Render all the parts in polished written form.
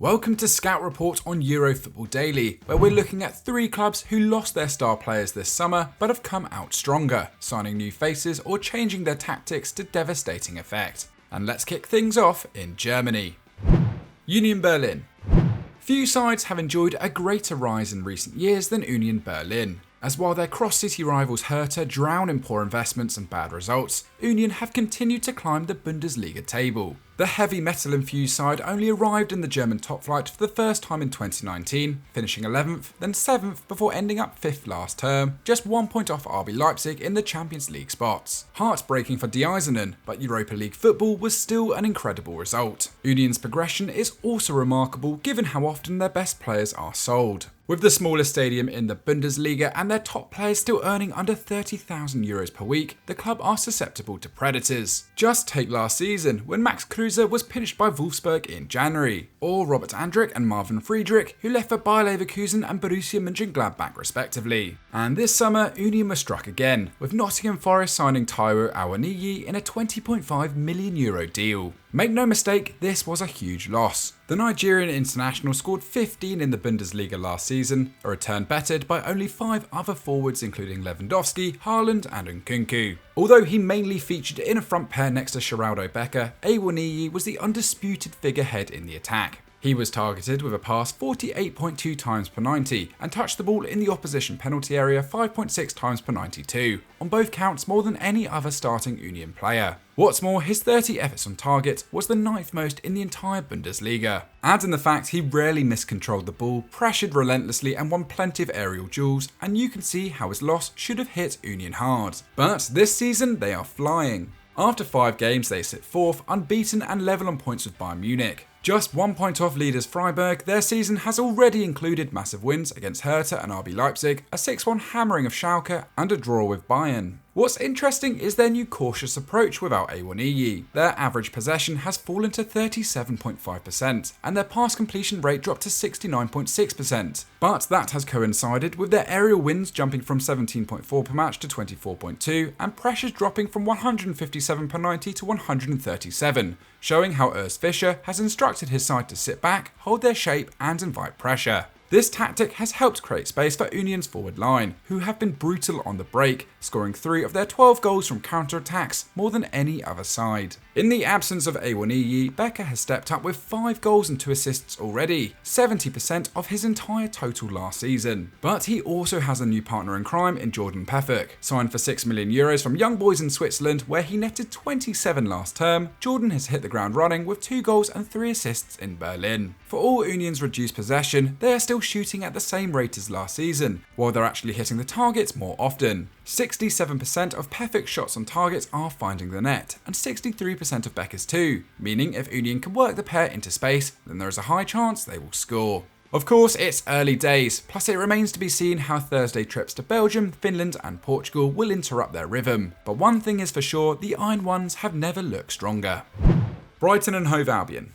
Welcome to Scout Report on Eurofootball Daily, where we're looking at 3 clubs who lost their star players this summer but have come out stronger, signing new faces or changing their tactics to devastating effect. And let's kick things off in Germany. Union Berlin. Few sides have enjoyed a greater rise in recent years than Union Berlin, as while their cross-city rivals Hertha drown in poor investments and bad results, Union have continued to climb the Bundesliga table. The heavy metal-infused side only arrived in the German top flight for the first time in 2019, finishing 11th, then 7th before ending up 5th last term, just 1 point off RB Leipzig in the Champions League spots. Heartbreaking for Die Eisernen, but Europa League football was still an incredible result. Union's progression is also remarkable given how often their best players are sold. With the smallest stadium in the Bundesliga and their top players still earning under €30,000 per week, the club are susceptible to predators. Just take last season, when Max Kruse was pinched by Wolfsburg in January, or Robert Andrich and Marvin Friedrich, who left for Bayer Leverkusen and Borussia Mönchengladbach respectively. And this summer, Union was struck again, with Nottingham Forest signing Taiwo Awoniyi in a €20.5 million deal. Make no mistake, this was a huge loss. The Nigerian international scored 15 in the Bundesliga last season, a return bettered by only 5 other forwards including Lewandowski, Haaland and Nkunku. Although he mainly featured in a front pair next to Sheraldo Becker, Awoniyi was the undisputed figurehead in the attack. He was targeted with a pass 48.2 times per 90 and touched the ball in the opposition penalty area 5.6 times per 92, on both counts more than any other starting Union player. What's more, his 30 efforts on target was the 9th most in the entire Bundesliga. Add in the fact he rarely miscontrolled the ball, pressured relentlessly and won plenty of aerial duels, and you can see how his loss should have hit Union hard. But this season they are flying. After 5 games they sit 4th, unbeaten and level on points with Bayern Munich. Just 1 point off leaders Freiburg, their season has already included massive wins against Hertha and RB Leipzig, a 6-1 hammering of Schalke and a draw with Bayern. What's interesting is their new cautious approach without Awoniyi. Their average possession has fallen to 37.5% and their pass completion rate dropped to 69.6%. But that has coincided with their aerial wins jumping from 17.4 per match to 24.2 and pressures dropping from 157 per 90 to 137, showing how Urs Fischer has instructed his side to sit back, hold their shape and invite pressure. This tactic has helped create space for Union's forward line, who have been brutal on the break, scoring 3 of their 12 goals from counter-attacks, more than any other side. In the absence of Awoniyi, Becker has stepped up with 5 goals and 2 assists already, 70% of his entire total last season. But he also has a new partner in crime in Jordan Pefuk. Signed for €6 million from Young Boys in Switzerland, where he netted 27 last term, Jordan has hit the ground running with 2 goals and 3 assists in Berlin. For all Union's reduced possession, they are still shooting at the same rate as last season, while they're actually hitting the targets more often. 67% of Pefuk's shots on target are finding the net, and 63% of Becker's too, meaning if Union can work the pair into space, then there is a high chance they will score. Of course, it's early days, plus it remains to be seen how Thursday trips to Belgium, Finland and Portugal will interrupt their rhythm. But one thing is for sure, the Iron Ones have never looked stronger. Brighton and Hove Albion.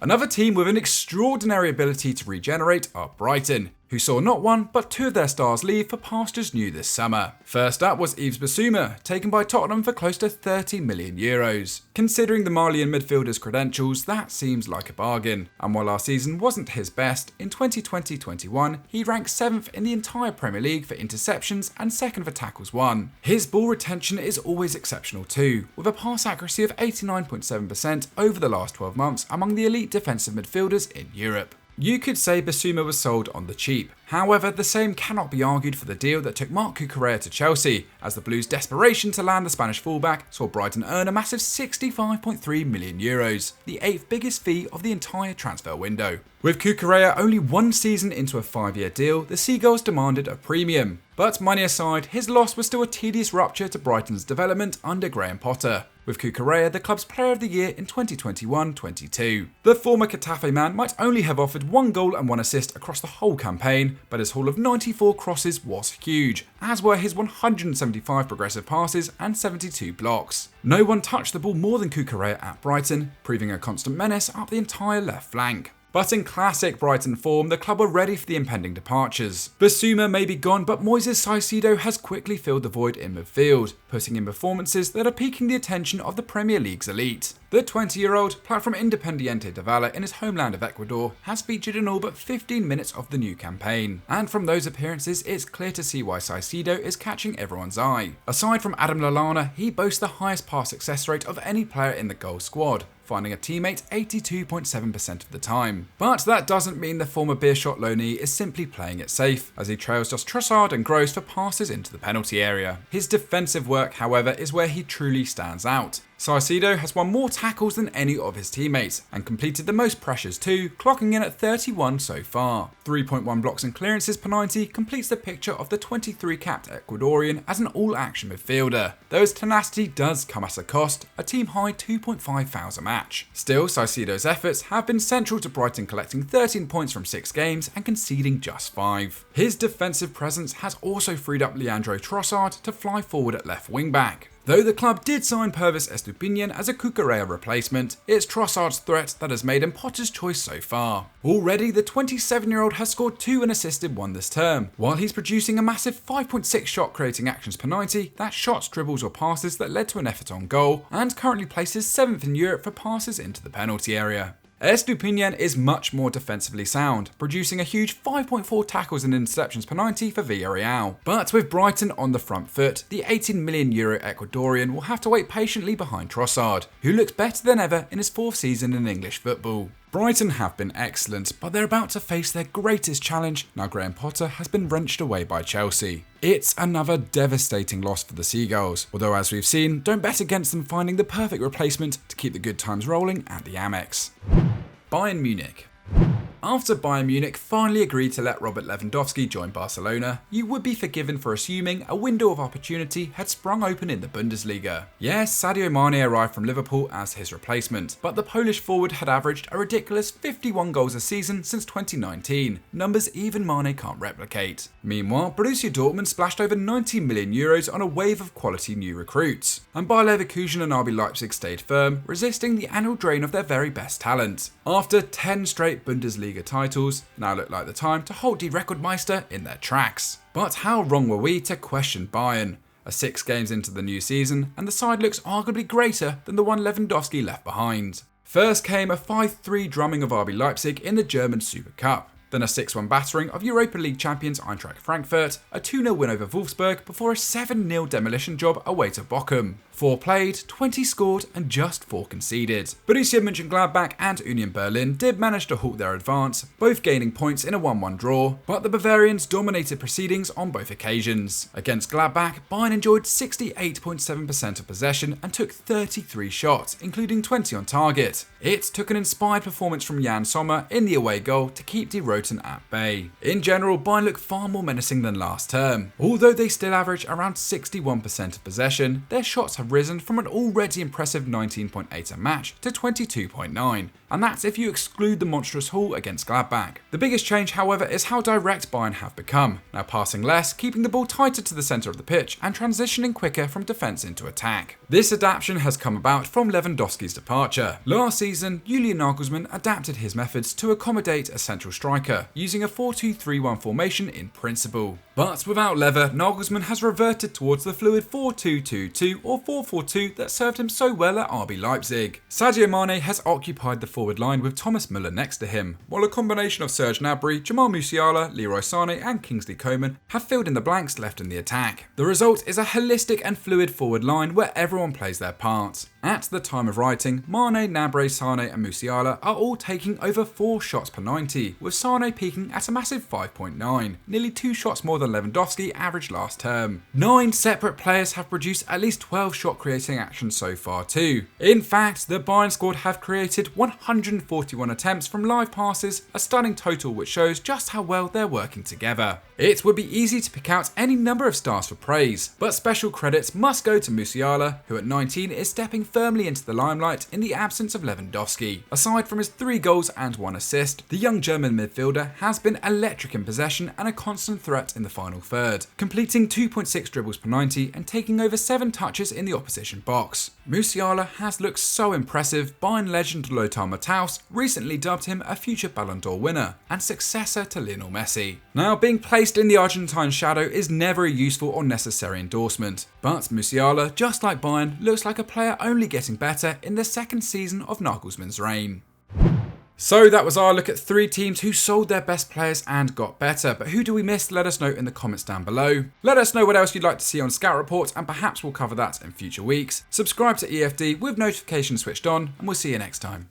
Another team with an extraordinary ability to regenerate are Brighton, who saw not 1 but 2 of their stars leave for pastures new this summer. First up was Yves Bissouma, taken by Tottenham for close to €30 million. Considering the Malian midfielder's credentials, that seems like a bargain. And while last season wasn't his best, in 2020-21 he ranked 7th in the entire Premier League for interceptions and 2nd for tackles won. His ball retention is always exceptional too, with a pass accuracy of 89.7% over the last 12 months among the elite defensive midfielders in Europe. You could say Bissouma was sold on the cheap. However, the same cannot be argued for the deal that took Marc Cucurella to Chelsea, as the Blues' desperation to land the Spanish fullback saw Brighton earn a massive €65.3 million, the 8th biggest fee of the entire transfer window. With Cucurella only 1 season into a 5-year deal, the Seagulls demanded a premium. But money aside, his loss was still a tedious rupture to Brighton's development under Graham Potter, with Cucurella the club's player of the year in 2021-22. The former Getafe man might only have offered 1 goal and 1 assist across the whole campaign, but his haul of 94 crosses was huge, as were his 175 progressive passes and 72 blocks. No one touched the ball more than Cucurella at Brighton, proving a constant menace up the entire left flank. But in classic Brighton form, the club were ready for the impending departures. Bissouma may be gone, but Moises Caicedo has quickly filled the void in midfield, putting in performances that are piquing the attention of the Premier League's elite. The 20-year-old, plucked from Independiente de Valle in his homeland of Ecuador, has featured in all but 15 minutes of the new campaign. And from those appearances, it's clear to see why Caicedo is catching everyone's eye. Aside from Adam Lallana, he boasts the highest pass success rate of any player in the goal squad, finding a teammate 82.7% of the time. But that doesn't mean the former Beerschot loanee is simply playing it safe, as he trails just Trossard and Gross for passes into the penalty area. His defensive work, however, is where he truly stands out. Caicedo has won more tackles than any of his teammates, and completed the most pressures too, clocking in at 31 so far. 3.1 blocks and clearances per 90 completes the picture of the 23-capped Ecuadorian as an all-action midfielder, though his tenacity does come at a cost, a team-high 2.5 fouls a match. Still, Caicedo's efforts have been central to Brighton collecting 13 points from 6 games and conceding just 5. His defensive presence has also freed up Leandro Trossard to fly forward at left wing-back. Though the club did sign Pervis Estupiñán as a Cucurella replacement, it's Trossard's threat that has made him Potter's choice so far. Already, the 27-year-old has scored 2 and assisted 1 this term, while he's producing a massive 5.6 shot creating actions per 90, that's shots, dribbles or passes that led to an effort on goal, and currently places 7th in Europe for passes into the penalty area. Estupiñán is much more defensively sound, producing a huge 5.4 tackles and interceptions per 90 for Villarreal. But with Brighton on the front foot, the €18 million Ecuadorian will have to wait patiently behind Trossard, who looks better than ever in his 4th season in English football. Brighton have been excellent, but they're about to face their greatest challenge now Graham Potter has been wrenched away by Chelsea. It's another devastating loss for the Seagulls, although as we've seen, don't bet against them finding the perfect replacement to keep the good times rolling at the Amex. Bayern Munich. After Bayern Munich finally agreed to let Robert Lewandowski join Barcelona, you would be forgiven for assuming a window of opportunity had sprung open in the Bundesliga. Yes, Sadio Mane arrived from Liverpool as his replacement, but the Polish forward had averaged a ridiculous 51 goals a season since 2019, numbers even Mane can't replicate. Meanwhile, Borussia Dortmund splashed over €90 million on a wave of quality new recruits, and Bayer Leverkusen and RB Leipzig stayed firm, resisting the annual drain of their very best talent. After 10 straight Bundesliga titles, now looked like the time to halt Die Rekordmeister in their tracks. But how wrong were we to question Bayern? 6 games into the new season, and the side looks arguably greater than the one Lewandowski left behind. First came a 5-3 drumming of RB Leipzig in the German Super Cup. Then a 6-1 battering of Europa League champions Eintracht Frankfurt, a 2-0 win over Wolfsburg before a 7-0 demolition job away to Bochum. 4 played, 20 scored and just 4 conceded. Borussia Mönchengladbach and Union Berlin did manage to halt their advance, both gaining points in a 1-1 draw, but the Bavarians dominated proceedings on both occasions. Against Gladbach, Bayern enjoyed 68.7% of possession and took 33 shots, including 20 on target. It took an inspired performance from Jan Sommer in the away goal to keep Die Roten at bay. In general, Bayern look far more menacing than last term. Although they still average around 61% of possession, their shots have risen from an already impressive 19.8 a match to 22.9, and that's if you exclude the monstrous haul against Gladbach. The biggest change, however, is how direct Bayern have become, now passing less, keeping the ball tighter to the centre of the pitch and transitioning quicker from defence into attack. This adaptation has come about from Lewandowski's departure. Last season, Julian Nagelsmann adapted his methods to accommodate a central striker, using a 4-2-3-1 formation in principle. But without Lever, Nagelsmann has reverted towards the fluid 4-2-2-2 or 4-4-2 that served him so well at RB Leipzig. Sadio Mane has occupied the forward line with Thomas Müller next to him, while a combination of Serge Gnabry, Jamal Musiala, Leroy Sané and Kingsley Coman have filled in the blanks left in the attack. The result is a holistic and fluid forward line where everyone plays their part. At the time of writing, Mane, Gnabry, Sané and Musiala are all taking over 4 shots per 90, with Sané peaking at a massive 5.9, nearly 2 shots more than Lewandowski averaged last term. 9 separate players have produced at least 12 shot creating actions so far too. In fact, the Bayern squad have created 141 attempts from live passes, a stunning total which shows just how well they're working together. It would be easy to pick out any number of stars for praise, but special credits must go to Musiala, who at 19 is stepping firmly into the limelight in the absence of Lewandowski. Aside from his 3 goals and 1 assist, the young German midfielder has been electric in possession and a constant threat in the final third, completing 2.6 dribbles per 90 and taking over 7 touches in the opposition box. Musiala has looked so impressive, Bayern legend Lothar Matthäus recently dubbed him a future Ballon d'Or winner and successor to Lionel Messi. Now, being placed in the Argentine shadow is never a useful or necessary endorsement, but Musiala, just like Bayern, looks like a player only getting better in the second season of Nagelsmann's reign. So that was our look at 3 teams who sold their best players and got better, but who do we miss? Let us know in the comments down below. Let us know what else you'd like to see on Scout Report, and perhaps we'll cover that in future weeks. Subscribe to EFD with notifications switched on, and we'll see you next time.